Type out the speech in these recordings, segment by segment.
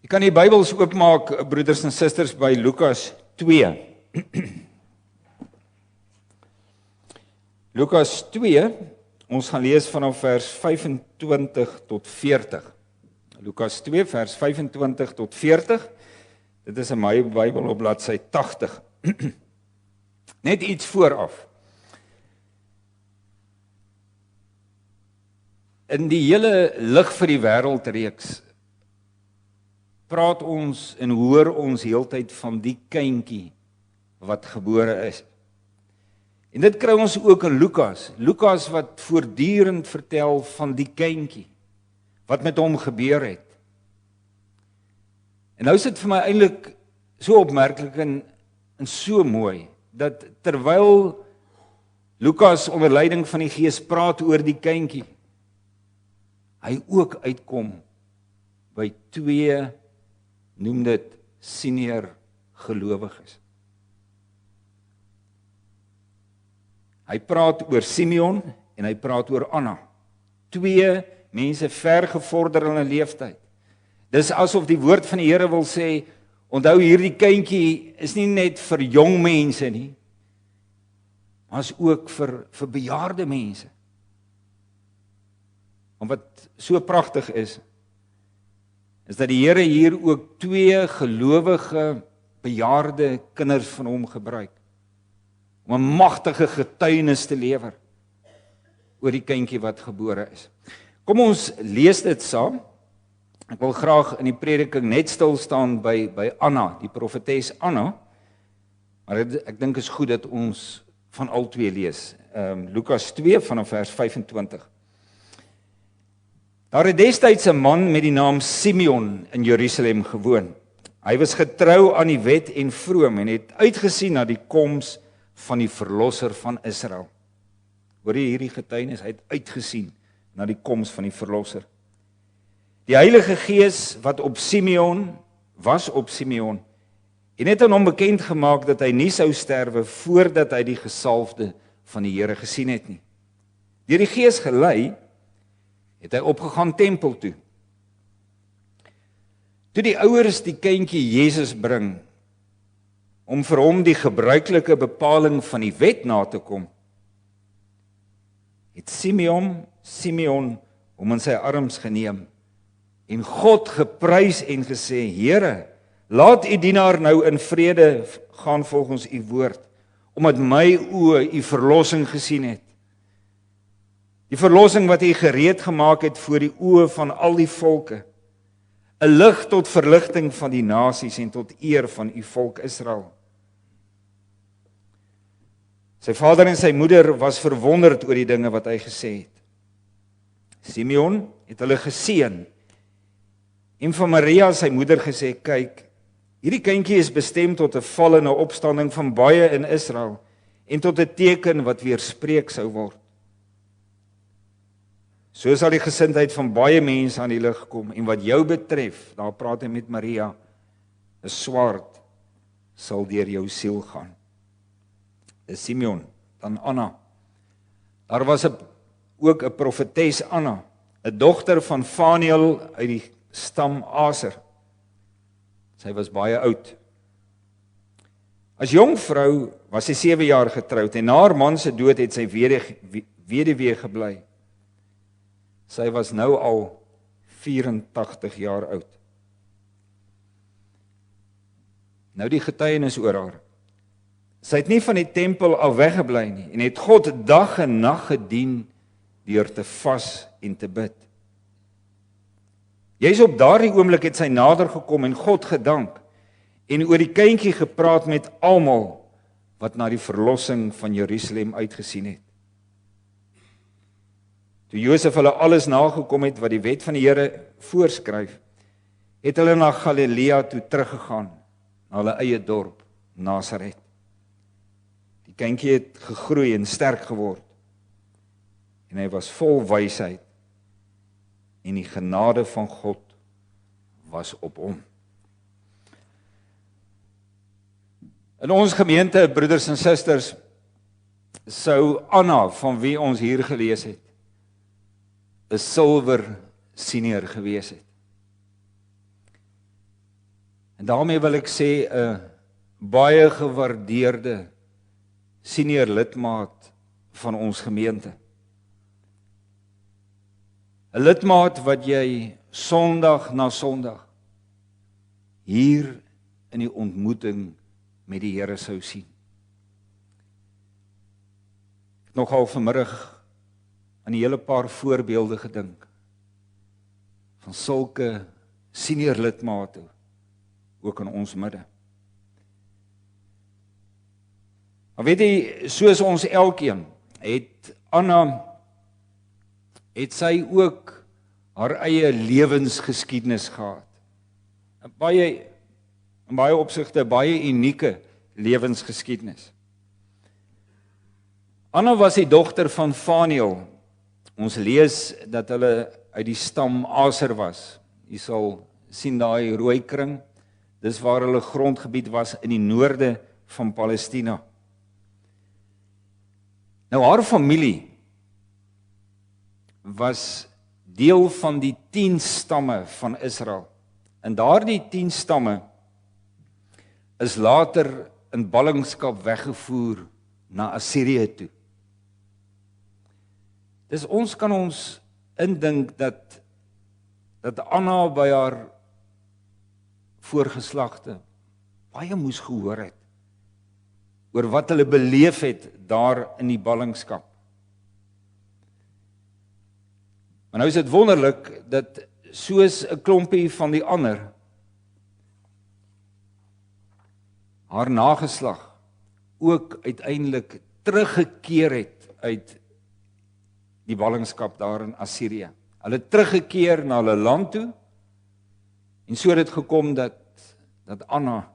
Jy kan die Bybels oopmaak, broeders en susters, by Lukas 2. Lukas 2, ons gaan lees vanaf vers 25 tot 40. Lukas 2, vers 25 tot 40. Dit is in my Bybel op bladsy 80. Net iets vooraf. In die hele Lig vir die Wêreld reeks praat ons en hoor ons heeltyd van die kindjie wat gebore is. En dit kry ons ook in Lukas. Lukas wat voortdurend vertel van die kindjie wat met hom gebeur het. En nou is dit vir my eintlik so opmerklik en so mooi dat terwyl Lukas onder leiding van die Gees praat oor die kindjie, hy ook uitkom by 2, noem dit senior gelowiges. Hy praat oor Simeon en hy praat oor Anna. 2 mense ver gevorder in hulle leeftyd. Dis asof die woord van die Here wil sê, onthou hierdie kindjie is nie net vir jong mense nie, maar is ook vir bejaarde mense. En wat so pragtig is dat die Here hier ook 2 gelowige, bejaarde kinders van hom gebruik, om 'n magtige getuienis te lewer oor die kindjie wat gebore is. Kom ons lees dit saam. Ek wil graag in die prediking net stil staan by Anna, die profetes Anna, maar ek dink is goed dat ons van al 2 lees. Lukas 2 vanaf vers 25. Daar het destyds 'n man met die naam Simeon in Jerusalem gewoon. Hy was getrou aan die wet en vroom en het uitgesien na die koms van die verlosser van Israel. Hoor jy hierdie getuienis? Hy het uitgesien na die koms van die verlosser. Die Heilige Gees was op Simeon en het aan hom bekend gemaak dat hy nie sou sterwe voordat hy die gesalfde van die Here gesien het nie. Deur die Gees gelei het hy opgegaan tempel toe. Toe die ouers die kindjie Jesus bring, om vir hom die gebruikelike bepaling van die wet na te kom, het Simeon hom in sy arms geneem en God geprys en gesê, Here, laat u dienaar nou in vrede gaan volgens u woord, omdat my oë u verlossing gesien het. Die verlossing wat hy gereed gemaak het voor die oë van al die volke, 'n lig tot verligting van die nasies en tot eer van u volk Israel. Sy vader en sy moeder was verwonderd oor die dinge wat hy gesê het. Simeon het hulle geseën en van Maria sy moeder gesê, kyk, hierdie kindjie is bestem tot 'n val en 'n opstanding van baie in Israel en tot 'n teken wat weerspreek sou word. So sal die gesindheid van baie mense aan die lig kom, en wat jou betref, daar praat hy met Maria, 'n swaard sal deur jou siel gaan. Dis Simeon, dan Anna. Daar was ook 'n profetes Anna, 'n dogter van Faniel uit die stam Aser. Sy was baie oud. As jong vrou was sy 7 jaar getroud, en na haar man se dood het sy weduwee gebly. Sy was nou al 84 jaar oud. Nou die getuienis oor haar. Sy het nie van die tempel af weggebly nie, en het God dag en nag gedien deur te vas en te bid. Juis op daardie oomblik het sy nader gekom en God gedank, en oor die kindjie gepraat met almal wat na die verlossing van Jerusalem uitgesien het. Toe Josef hulle alles nagekom het wat die wet van die Here voorskryf, het hulle na Galilea toe teruggegaan, na hulle eie dorp, Nasaret. Die kindjie het gegroei en sterk geword, en hy was vol wysheid, en die genade van God was op hom. In ons gemeente, broeders en susters, sou Anna, van wie ons hier gelees het, 'n silwer senior gewees het. En daarmee wil ek sê 'n baie gewaardeerde senior lidmaat van ons gemeente. 'n Lidmaat wat jy Sondag na Sondag hier in die ontmoeting met die Here sou sien. Ek het nogal vanmiddag aan 'n hele paar voorbeelde gedink van sulke senior lidmate ook in ons midde. Maar weet jy, soos ons elkeen, het Anna, het sy ook haar eie lewensgeskiedenis gehad. 'n in baie opsigte baie unieke lewensgeskiedenis. Anna was die dogter van Faniel. Ons lees dat hulle uit die stam Aser was. Jy sal sien daai rooi kring, dis waar hulle grondgebied was in die noorde van Palestina. Nou haar familie was deel van die 10 stamme van Israel. En daardie 10 stamme is later in ballingskap weggevoer na Assirië toe. Dus ons kan ons indink dat Anna by haar voorgeslagte baie moes gehoor het oor wat hulle beleef het daar in die ballingskap. Maar nou is dit wonderlik dat soos 'n klompie van die ander haar nageslag ook uiteindelik teruggekeer het uit die ballingskap daar in Assirië. Hulle het teruggekeer na hulle land toe en so het dit gekom dat Anna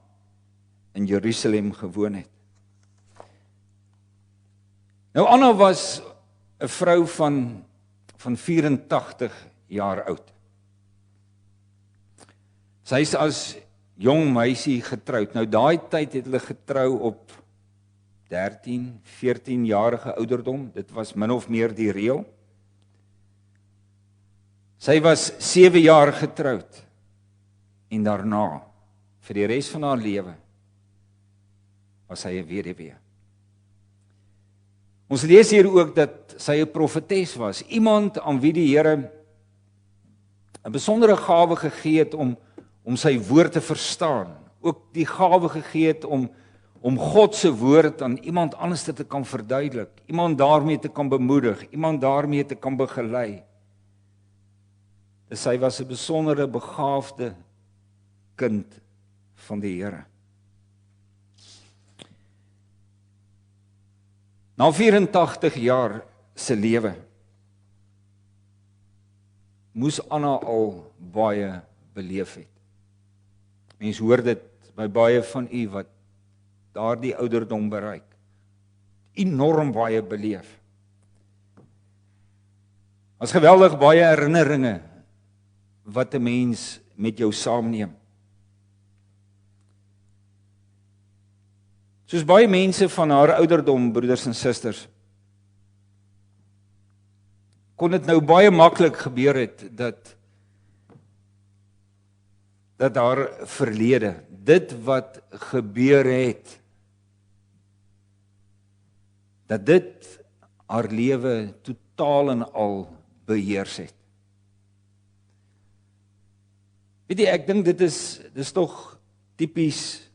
in Jerusalem gewoon het. Nou Anna was 'n vrou van 84 jaar oud. Sy is as jong meisie getroud. Nou daai tyd het hulle getrou op 13, 14 jarige ouderdom. Dit was min of meer die reël. Sy was 7 jaar getroud en daarna vir die res van haar lewe was sy 'n weduwee. Ons lees hier ook dat sy 'n profetes was, iemand aan wie die Here 'n besondere gawe gegee het om sy woord te verstaan, ook die gawe gegee het om God se woord aan iemand anders te kan verduidelik, iemand daarmee te kan bemoedig, iemand daarmee te kan begelei. Sy was 'n besondere begaafde kind van die Here. Na 84 jaar se lewe moes Anna al baie beleef het. Mens hoor dit by baie van u wat daardie ouderdom bereik. Enorm baie beleef. As geweldig baie herinneringe wat 'n mens met jou saamneem. Soos baie mense van haar ouderdom, broeders en susters, kon dit nou baie maklik gebeur het dat haar verlede, dit wat gebeur het, dat dit haar lewe totaal en al beheers het. Weet jy, ek dink dis tog tipies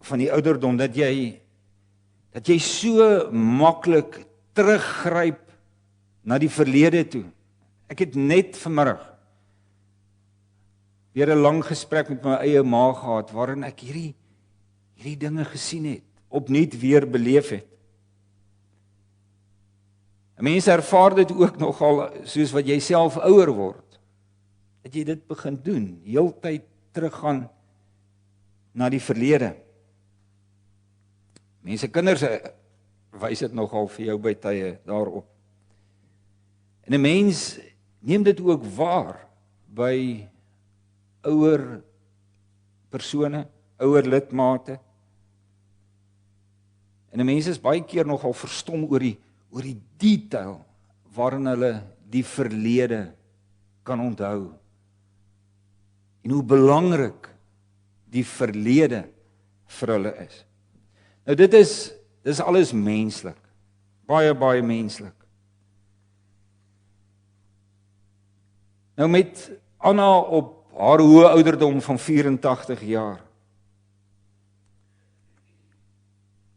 van die ouderdom, dat jy so maklik teruggryp na die verlede toe. Ek het net vanmiddag weer 'n lang gesprek met my eie ma gehad, waarin ek hierdie dinge gesien het, opnuut weer beleef het. Mense ervaar dit ook nogal, soos wat jy self ouer word, dat jy dit begin doen, heeltyd teruggaan na die verlede. Mense kinders wys dit nogal vir jou by tye daarop. En 'n mens neem dit ook waar by ouer persone, ouer lidmate. En 'n mens is baie keer nogal verstom oor die detail waarin hulle die verlede kan onthou. En hoe belangrik die verlede vir hulle is. Nou dis alles menslik. Baie, baie menslik. Nou met Anna op haar hoë ouderdom van 84 jaar,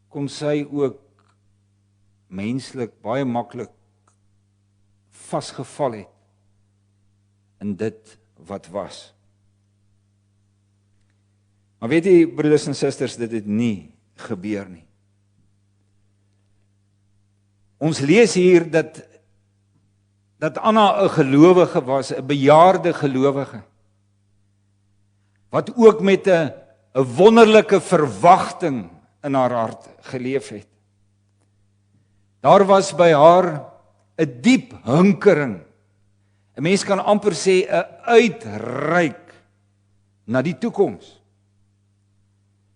kon sy ook menslik baie maklik vasgeval het in dit wat was. Maar weet jy, broeders en susters, dit het nie gebeur nie. Ons lees hier dat Anna 'n gelowige was, 'n bejaarde gelowige, wat ook met 'n wonderlike verwagting in haar hart geleef het. Daar was by haar 'n diep hinkering. 'n Mens kan amper sê 'n uitreik na die toekoms.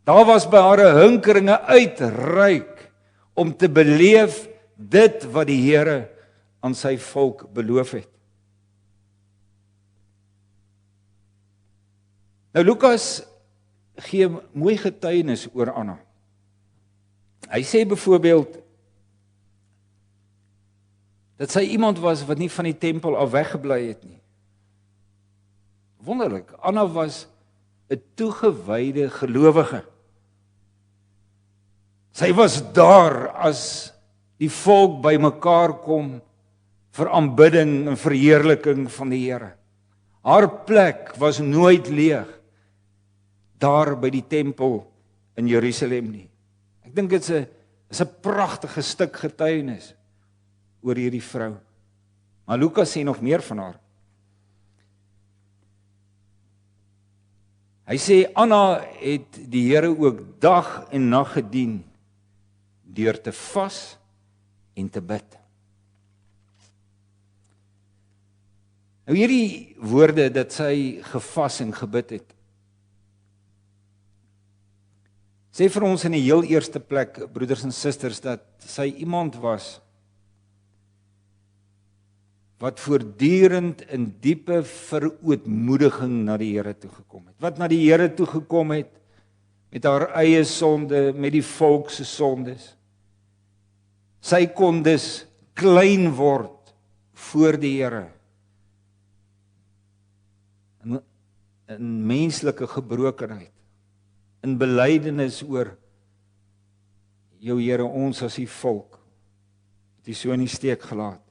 Daar was by haar 'n hinkering, 'n uitreik om te beleef dit wat die Here aan sy volk beloof het. Nou Lukas gee mooi getuienis oor Anna. Hy sê byvoorbeeld dat sy iemand was wat nie van die tempel af weggebly het nie. Wonderlik, Anna was 'n toegewyde gelowige. Sy was daar as die volk bymekaar kom vir aanbidding en verheerliking van die Here. Haar plek was nooit leeg daar by die tempel in Jerusalem nie. Ek dink dit is 'n pragtige stuk getuienis oor hierdie vrou. Maar Lukas sê nog meer van haar. Hy sê Anna het die Here ook dag en nag gedien deur te vas en te bid. Nou hierdie woorde dat sy gevas en gebid het, sê vir ons in die heel eerste plek, broeders en susters, dat sy iemand was wat voortdurend in diepe verootmoediging na die Here toe gekom het. Wat na die Here toe gekom het met haar eie sonde, met die volk se sondes. Sy kon dus klein word voor die Here. In menslike gebrokenheid. In belydenis oor jou Here, ons as die volk, het U so in die steek gelaat.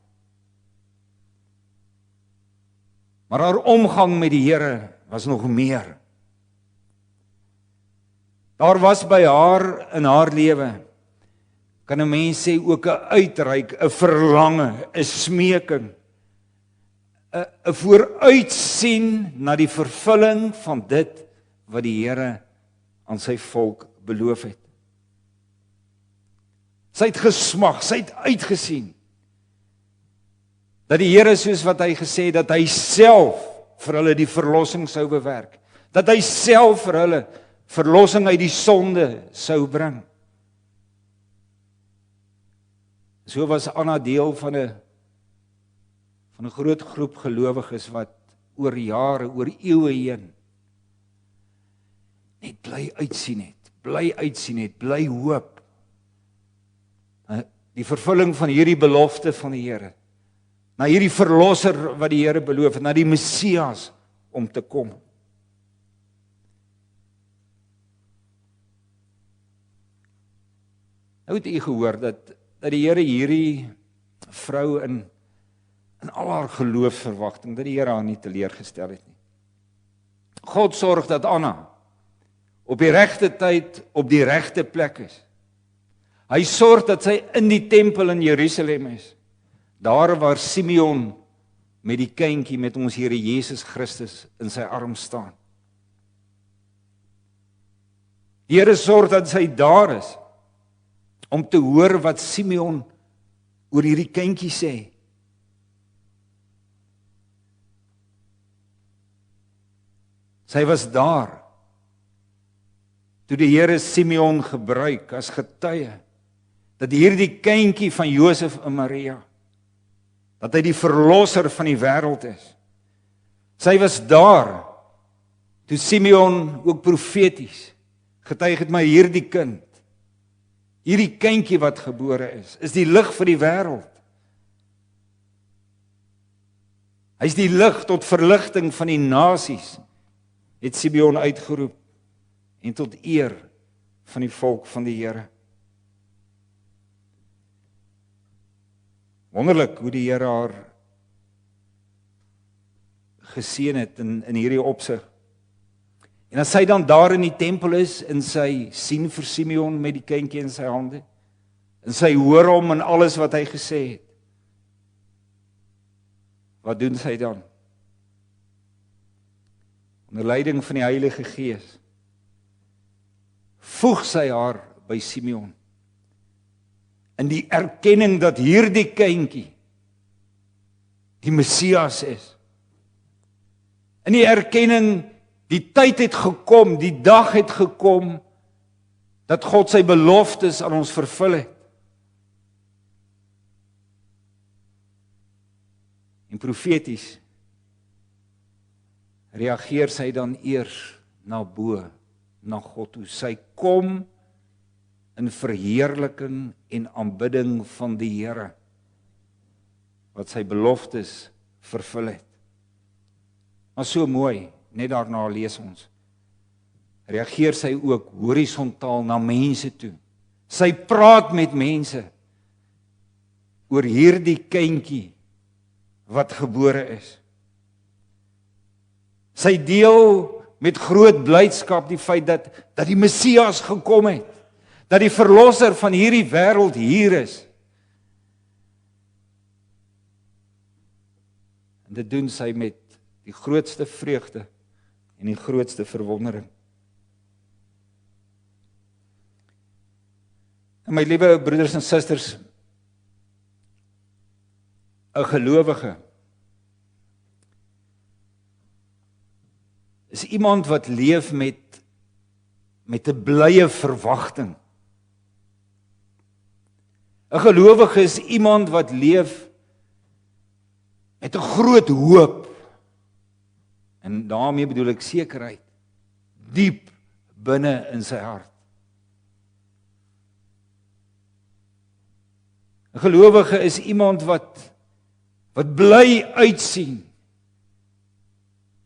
Maar haar omgang met die Here was nog meer. Daar was by haar in haar lewe, kan 'n mens sê ook 'n uitreik, 'n verlange, 'n smeking, 'n vooruitsien na die vervulling van dit wat die Here aan sy volk beloof het. Sy het gesmag, sy het uitgesien dat die Here, soos wat hy gesê het, dat hy self vir hulle die verlossing sou bewerk, dat hy self vir hulle verlossing uit die sonde sou bring. So was Anna deel van 'n groot groep gelowiges wat oor jare, oor eeue heen net bly uitsien het, bly hoop. Die vervulling van hierdie belofte van die Here, na hierdie verlosser wat die Here beloof het, na die Messias om te kom. Nou het u gehoor dat die Here hierdie vrou in al haar geloofsverwagting, dat die Here haar nie teleurgestel het nie. God sorg dat Anna op die regte tyd, op die regte plek is. Hy sorg dat sy in die tempel in Jerusalem is, daar waar Simeon met die kindjie met ons Here Jesus Christus in sy arm staan. Die Here sorg dat sy daar is, om te hoor wat Simeon oor hierdie kindjie sê. Sy was daar, toe die Here Simeon gebruik as getuie, dat hierdie kindjie van Josef en Maria, dat hy die verlosser van die wêreld is. Sy was daar, toe Simeon ook profeties getuig het, maar hierdie kind, hierdie kindjie wat gebore is die lig vir die wêreld. Hy is die lig tot verligting van die nasies, het Simeon uitgeroep, en tot eer van die volk van die Here. Wonderlik hoe die Here haar geseën het in hierdie opsig. En as sy dan daar in die tempel is, en sy sien vir Simeon met die kindjie in sy hande, en sy hoor hom en alles wat hy gesê het, wat doen sy dan? Onder leiding van die Heilige Gees, voeg sy haar by Simeon, in die erkenning dat hierdie kindjie die Messias is. In die erkenning, die tyd het gekom, die dag het gekom, dat God sy beloftes aan ons vervul het. En profeties reageer sy dan eers na bo, na God toe. Sy kom in verheerliking en aanbidding van die Here, wat sy beloftes vervul het. Maar so mooi, net daarna lees ons, reageer sy ook horisontaal na mense toe. Sy praat met mense oor hierdie kindjie wat gebore is. Sy deel met groot blydskap die feit dat die Messias gekom het, dat die verlosser van hierdie wêreld hier is. En dit doen sy met die grootste vreugde en die grootste verwondering. En my liewe broeders en susters, 'n gelowige is iemand wat leef met 'n blye verwagting. 'n gelowige is iemand wat leef met 'n groot hoop. En daarmee bedoel ek sekerheid, diep binne in sy hart. 'n gelowige is iemand wat bly uitsien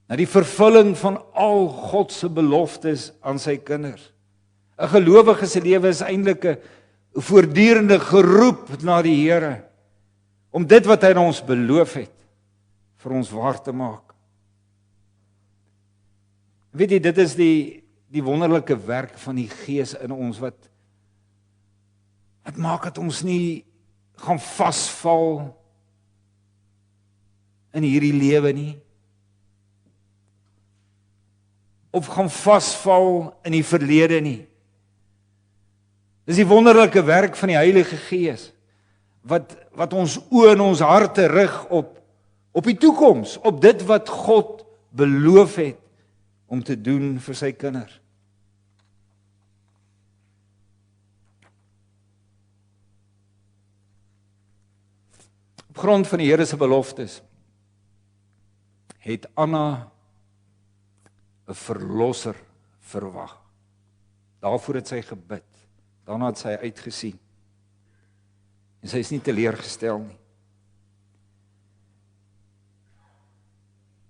na die vervulling van al God se beloftes aan sy kinders. 'n gelowige se lewe is eintlik 'n voortdurende geroep na die Here, om dit wat hy aan ons beloof het, vir ons waar te maak. Weet jy, dit is die wonderlike werk van die Gees in ons, wat maak dat ons nie gaan vasval in hierdie lewe nie, of gaan vasval in die verlede nie. Dis die wonderlike werk van die Heilige Gees, wat ons oë en ons harte rig op die toekoms, op dit wat God beloof het om te doen vir sy kinders. Op grond van die Here se beloftes het Anna 'n verlosser verwag. Daarvoor het sy gebid. Daarna het sy uitgesien. En sy is nie teleurgestel nie.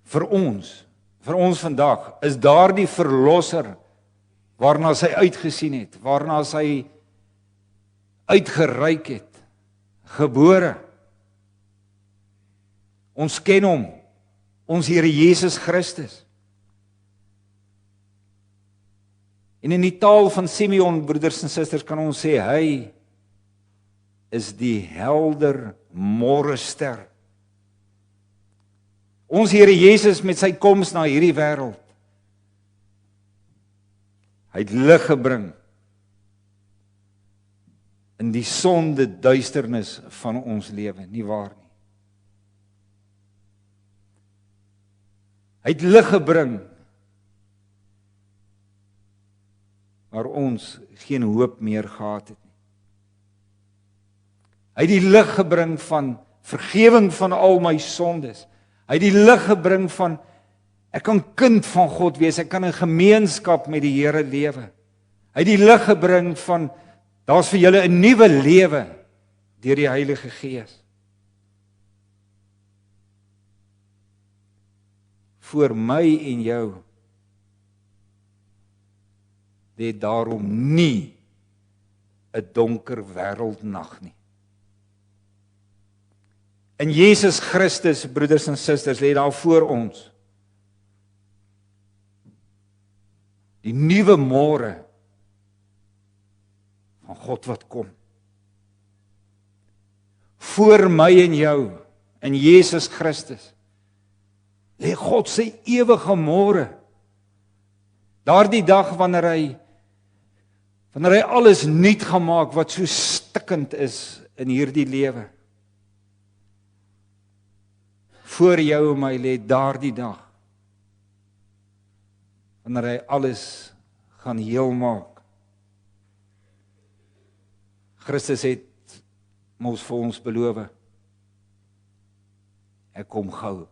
Vir ons vandag, is daardie verlosser waarna sy uitgesien het, waarna sy uitgereik het, gebore. Ons ken hom, ons Here Jesus Christus. En in die taal van Simeon, broeders en susters, kan ons sê, hy is die helder môrester. Ons Here Jesus met sy koms na hierdie wêreld, hy het lig gebring in die sonde duisternis van ons lewe, nie waar nie. Hy het lig gebring waar ons geen hoop meer gehad het nie. Hy het die lig gebring van vergewing van al my sondes. Hy het die lig gebring van Ek kan kind van God wees, ek kan in gemeenskap met die Here lewe. Hy het die lig gebring van, daar's vir julle 'n nuwe lewe deur die Heilige Gees. Voor my en jou lê daarom nie 'n donker wêreldnag nie. In Jesus Christus, broeders en susters, lê daar voor ons die nuwe môre van God wat kom. Voor my en jou, in Jesus Christus, lê God se ewige môre. Daardie dag wanneer hy alles nuut gemaak wat so stikkend is in hierdie lewe. Voor jou en my lê daardie dag wanneer hy alles gaan heel maak. Christus het mos vir ons beloof, ek kom gou.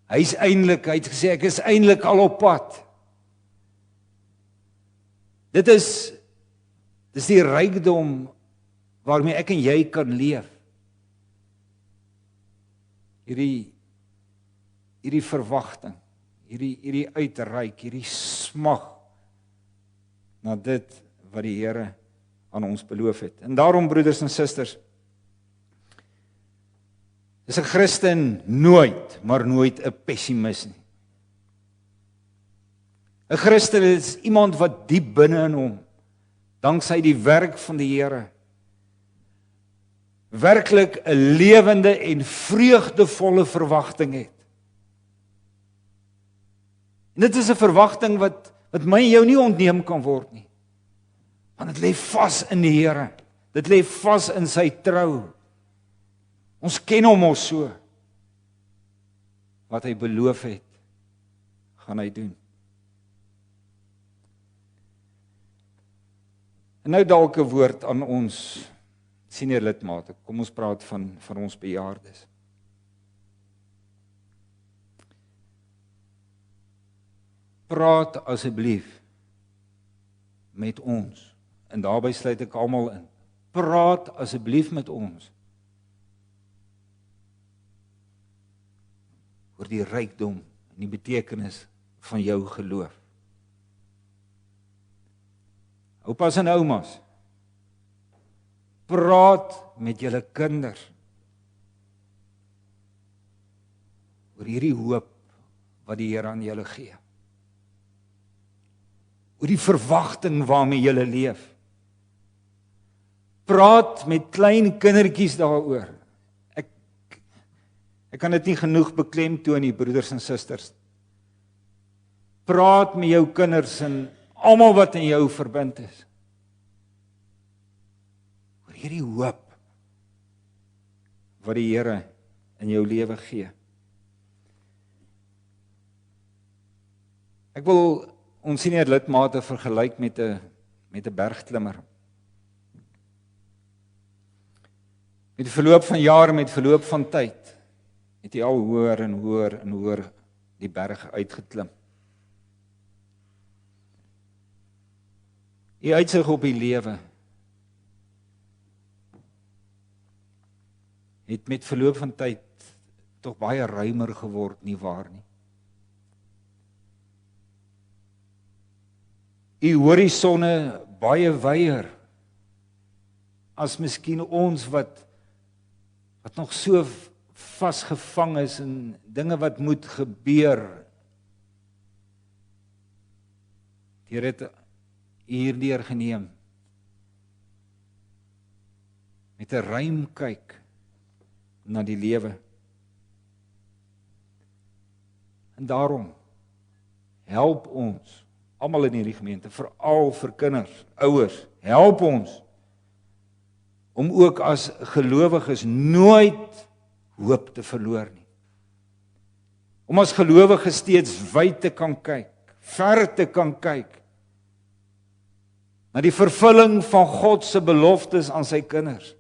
Hy het gesê, ek is eintlik al op pad. Dis die rykdom waarmee ek en jy kan leef. Hierdie verwagting, hierdie uitreik, hierdie smag na dit wat die Here aan ons beloof het. En daarom, broeders en susters, is 'n Christen nooit, maar nooit 'n pessimis nie. 'n Christen is iemand wat diep binne in hom, danksy die werk van die Here, werklik 'n lewende en vreugdevolle verwagting het. En dit is 'n verwagting wat my en jou nie ontneem kan word nie. Want dit lê vas in die Here. Dit lê vas in sy trou. Ons ken hom mos so. Wat hy beloof het, gaan hy doen. En nou dalk 'n woord aan ons senior lidmate. Kom ons praat van ons bejaardes. Praat asseblief met ons. En daarby sluit ek almal in. Praat asseblief met ons oor die rykdom en die betekenis van jou geloof. Oupas en oumas, praat met julle kinders oor hierdie hoop wat die Here aan julle gee. Oor die verwagting waarmee julle leef. Praat met klein kindertjies daaroor. Ek kan dit nie genoeg beklemtoon nie, broeders en susters. Praat met jou kinders en almal wat in jou verbind is. Oor hierdie hoop wat die Here in jou lewe gee. Ek wil ons senior lidmate vergelyk met 'n bergklimmer. Met die verloop van jare, met verloop van tyd, het hy al hoër en hoër en hoër die berg uitgeklim. Die uitsig op die lewe het met verloop van tyd tog baie ruimer geword, nie waar nie? Die horisonne baie wyer as miskien ons wat nog so vasgevang is in dinge wat moet gebeur. Die het hierdeur geneem met 'n ruim kyk na die lewe. En daarom help ons almal in hierdie gemeente, veral vir kinders, ouers, help ons om ook as gelowiges nooit hoop te verloor nie. Om as gelowiges steeds wyd te kan kyk, ver te kan kyk, na die vervulling van God se beloftes aan sy kinders.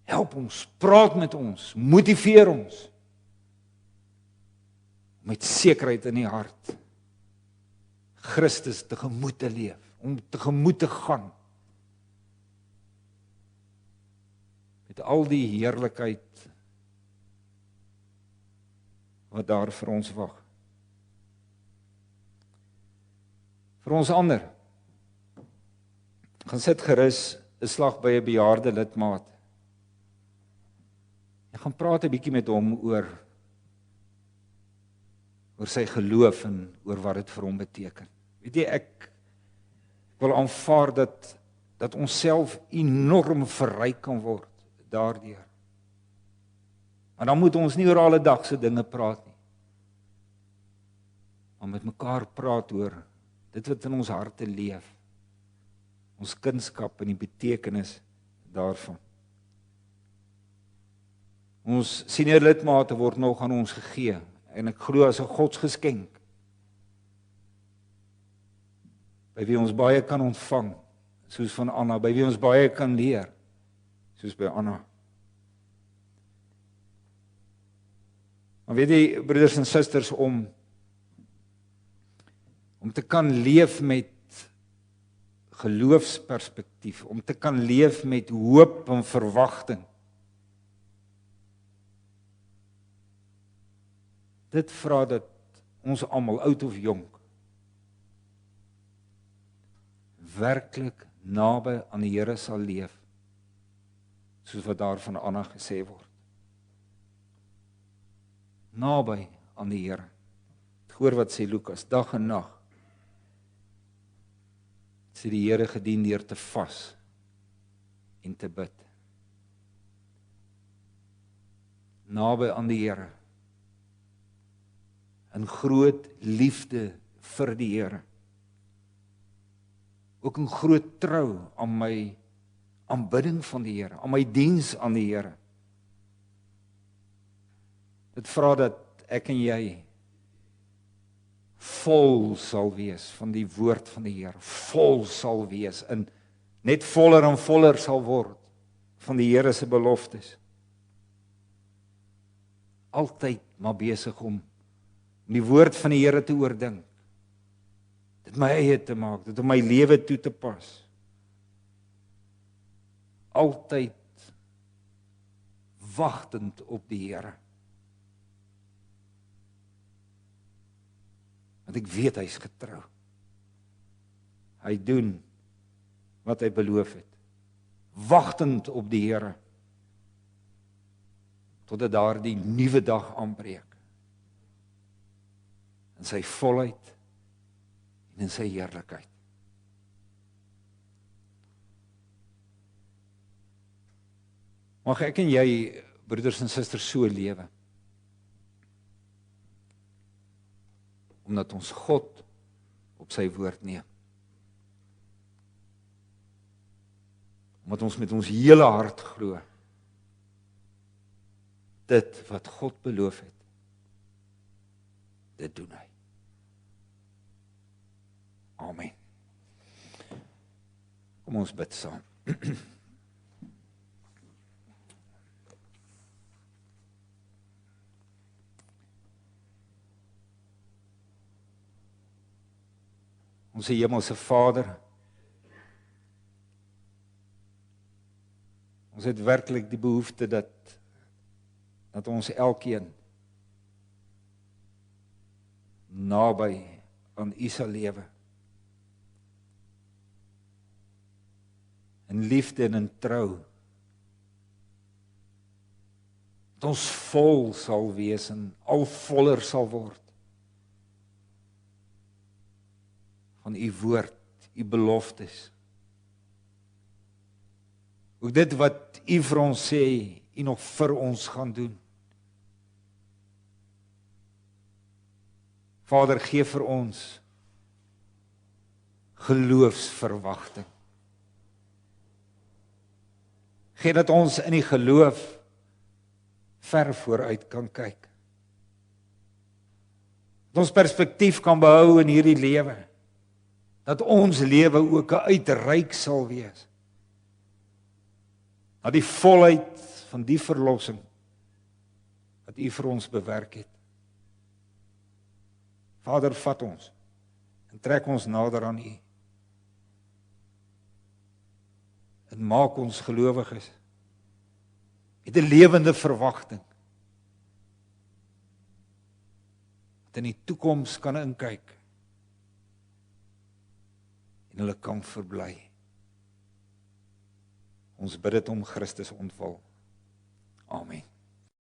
Help ons, praat met ons, motiveer ons. Met sekerheid in die hart. Christus tegemoet te leef, om tegemoet te gaan. Met al die heerlikheid wat daar vir ons wag. Vir ons ander, gaan sit gerus 'n slag by 'n bejaarde lidmaat. Jy gaan praat 'n bietjie met hom oor sy geloof en oor wat dit vir hom beteken. Weet jy, ek wil aanvaar dat ons self enorm verryk kan word daardeur. Maar dan moet ons nie oor alledagse dinge praat nie. Maar met mekaar praat oor dit wat in ons harte leef. Ons kunskap en die betekenis daarvan. Ons senior lidmate word nog aan ons gegee en ek glo as 'n godsgeskenk. By wie ons baie kan ontvang, soos van Anna, by wie ons baie kan leer, soos by Anna. Maar weet jy, broeders en susters, om te kan leef met geloofsperspektief, om te kan leef met hoop en verwagting. Dit vra dat ons almal, oud of jonk, werklik naby aan die Here sal leef, soos wat daar van Anna gesê word. Naby aan die Here. Hoor wat sê Lukas, dag en nag sê die Here gedien deur te vas en te bid. Naby aan die Here. In groot liefde vir die Here. Ook in groot trou aan my aanbidding van die Here, aan my diens aan die Here. Dit vra dat ek en jy vol sal wees van die woord van die Here, vol sal wees, en net voller en voller sal word van die Here se beloftes. Altyd maar besig om die woord van die Here te oordink, dit my eie te maak, dit om my lewe toe te pas. Altyd wagtend op die Here. Want ek weet hy is getrou. Hy doen wat hy beloof het. Wagtend op die Here. Totdat daar die nuwe dag aanbreek. In sy volheid en in sy heerlikheid. Mag ek en jy, broeders en susters, so lewe. Omdat ons God op sy woord neem. Omdat ons met ons hele hart glo. Dit wat God beloof het, dit doen hy. Amen. Kom ons bid saam. Ons hemelse Vader, ons het werklik die behoefte dat ons elkeen naby aan U sal lewe. In liefde en in trou. Dat ons vol sal wees en al voller sal word. Van U woord, U beloftes. Ook dit wat U vir ons sê, U nog vir ons gaan doen. Vader, gee vir ons geloofsverwagting. Gee dat ons in die geloof ver vooruit kan kyk. Dat ons perspektief kan behou in hierdie lewe. Dat ons lewe ook 'n uitreik sal wees. Na die volheid van die verlossing wat U vir ons bewerk het. Vader, vat ons en trek ons nader aan U. En maak ons gelowiges met 'n lewende verwagting. Dat in die toekoms kan inkyk en hulle kan verbly. Ons bid dit om Christus ontwil. Amen.